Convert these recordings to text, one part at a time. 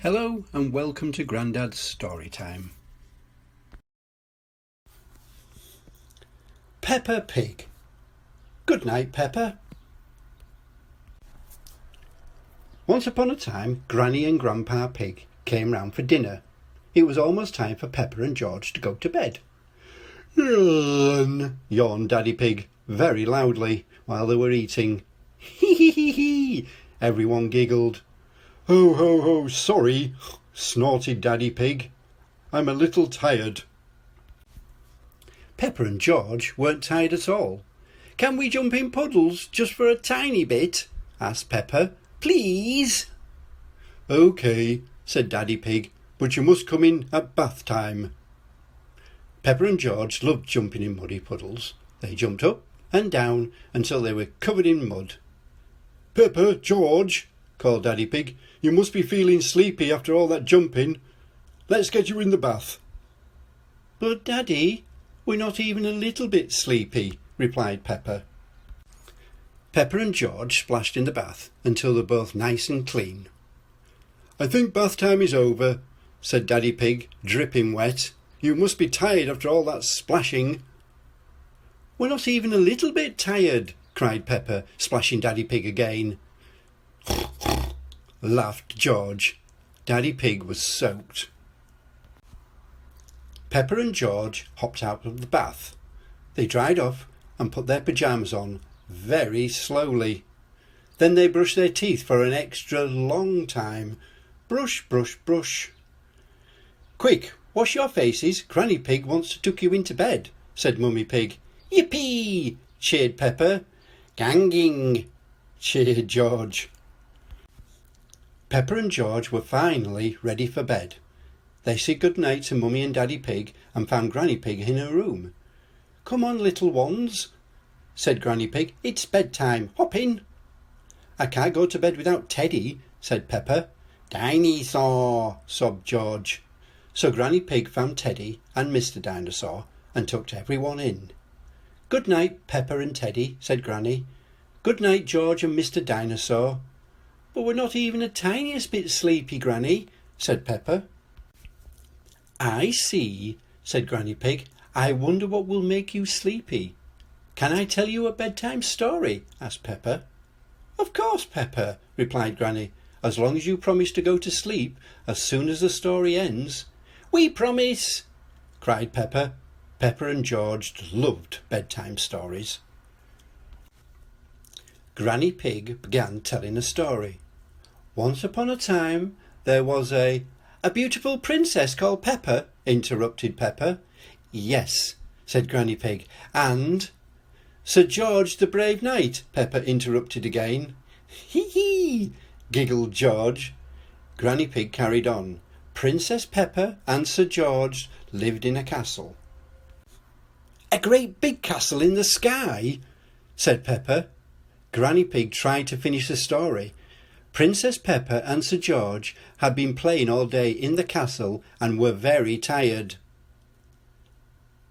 Hello and welcome to Grandad's Story Time. Peppa Pig. Good night, Peppa. Once upon a time, Granny and Grandpa Pig came round for dinner. It was almost time for Peppa and George to go to bed. Yawned Daddy Pig very loudly while they were eating. Hee hee hee hee! Everyone giggled. Ho ho ho, sorry, snorted Daddy Pig. I'm a little tired. Peppa and George weren't tired at all. Can we jump in puddles just for a tiny bit? Asked Peppa. Please? OK, said Daddy Pig, but you must come in at bath time. Peppa and George loved jumping in muddy puddles. They jumped up and down until they were covered in mud. Peppa, George, called Daddy Pig, you must be feeling sleepy after all that jumping. Let's get you in the bath. But Daddy, we're not even a little bit sleepy, replied Peppa. Peppa and George splashed in the bath until they were both nice and clean. I think bath time is over, said Daddy Pig, dripping wet. You must be tired after all that splashing. We're not even a little bit tired, cried Peppa, splashing Daddy Pig again. Laughed George. Daddy Pig was soaked. Peppa and George hopped out of the bath. They dried off and put their pyjamas on very slowly. Then they brushed their teeth for an extra long time. Brush, brush, brush. Quick, wash your faces. Granny Pig wants to tuck you into bed, said Mummy Pig. Yippee! Cheered Peppa. Ganging! Cheered George. Peppa and George were finally ready for bed. They said good night to Mummy and Daddy Pig and found Granny Pig in her room. Come on, little ones, said Granny Pig. It's bedtime. Hop in. I can't go to bed without Teddy, said Peppa. Dinosaur, sobbed George. So Granny Pig found Teddy and Mr. Dinosaur and tucked everyone in. Good night, Peppa and Teddy, said Granny. Good night, George and Mr. Dinosaur. But we're not even a tiniest bit sleepy, Granny, said Peppa. I see, said Granny Pig. I wonder what will make you sleepy. Can I tell you a bedtime story? Asked Peppa. Of course, Peppa, replied Granny, as long as you promise to go to sleep as soon as the story ends. We promise, cried Peppa. Peppa and George loved bedtime stories. Granny Pig began telling a story. Once upon a time there was a beautiful princess called Peppa, interrupted Peppa. Yes, said Granny Pig, and Sir George the Brave Knight, Peppa interrupted again. Hee hee, giggled George. Granny Pig carried on. Princess Peppa and Sir George lived in a castle. A great big castle in the sky, said Peppa. Granny Pig tried to finish the story. Princess Peppa and Sir George had been playing all day in the castle and were very tired.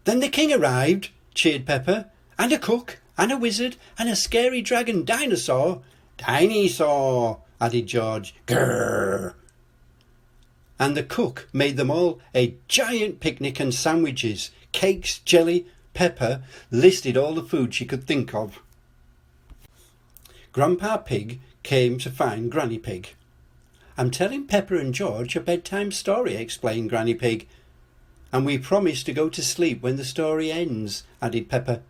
Then the king arrived, cheered Peppa, and a cook, and a wizard, and a scary dragon dinosaur. Dinosaur, added George. Grrr. And the cook made them all a giant picnic and sandwiches, cakes, jelly. Peppa listed all the food she could think of. Grandpa Pig came to find Granny Pig. I'm telling Peppa and George a bedtime story, explained Granny Pig. And we promise to go to sleep when the story ends, added Peppa.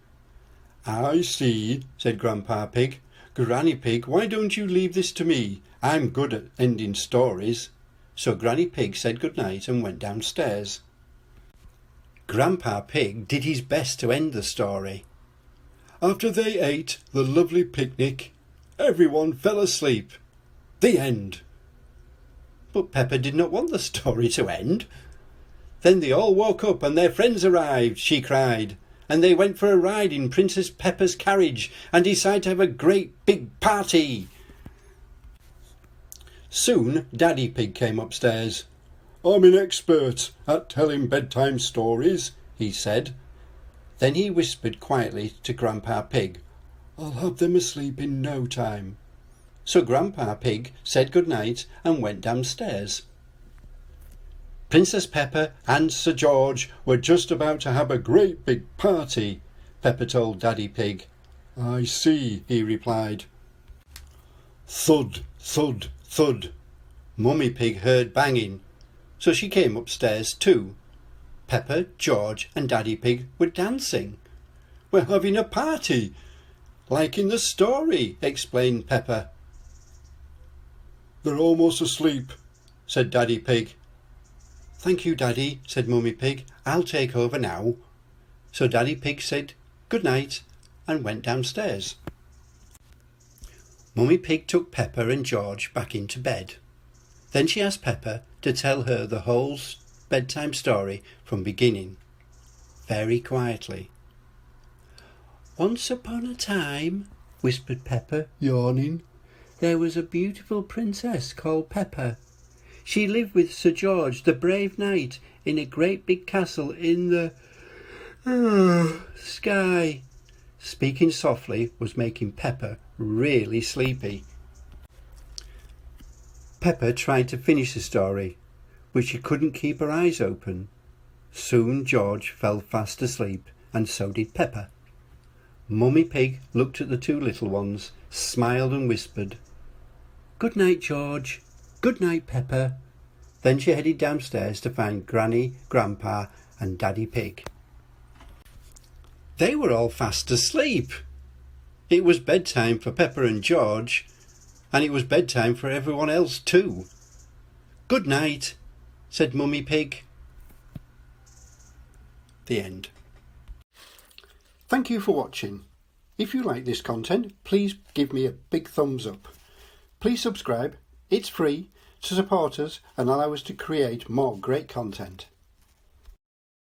I see, said Grandpa Pig. Granny Pig, why don't you leave this to me? I'm good at ending stories. So Granny Pig said good night and went downstairs. Grandpa Pig did his best to end the story. After they ate the lovely picnic, everyone fell asleep. The end. But Peppa did not want the story to end. Then they all woke up and their friends arrived, she cried, and they went for a ride in Princess Peppa's carriage and decided to have a great big party. Soon Daddy Pig came upstairs. I'm an expert at telling bedtime stories, he said. Then he whispered quietly to Grandpa Pig, I'll have them asleep in no time. So Grandpa Pig said good night and went downstairs. Princess Peppa and Sir George were just about to have a great big party, Peppa told Daddy Pig. I see, he replied. Thud, thud, thud. Mummy Pig heard banging, so she came upstairs too. Peppa, George and Daddy Pig were dancing. We're having a party, like in the story, explained Peppa. They're almost asleep, said Daddy Pig. Thank you, Daddy, said Mummy Pig. I'll take over now. So Daddy Pig said good night and went downstairs. Mummy Pig took Peppa and George back into bed. Then she asked Peppa to tell her the whole bedtime story from beginning, very quietly. Once upon a time, whispered Peppa, yawning, there was a beautiful princess called Peppa. She lived with Sir George, the brave knight, in a great big castle in the sky. Speaking softly was making Peppa really sleepy. Peppa tried to finish the story, but she couldn't keep her eyes open. Soon George fell fast asleep, and so did Peppa. Mummy Pig looked at the two little ones, smiled and whispered, Good night, George. Good night, Peppa. Then she headed downstairs to find Granny, Grandpa and Daddy Pig. They were all fast asleep. It was bedtime for Peppa and George, and it was bedtime for everyone else too. Good night, said Mummy Pig. The end. Thank you for watching. If you like this content, please give me a big thumbs up. Please subscribe, it's free, to support us and allow us to create more great content.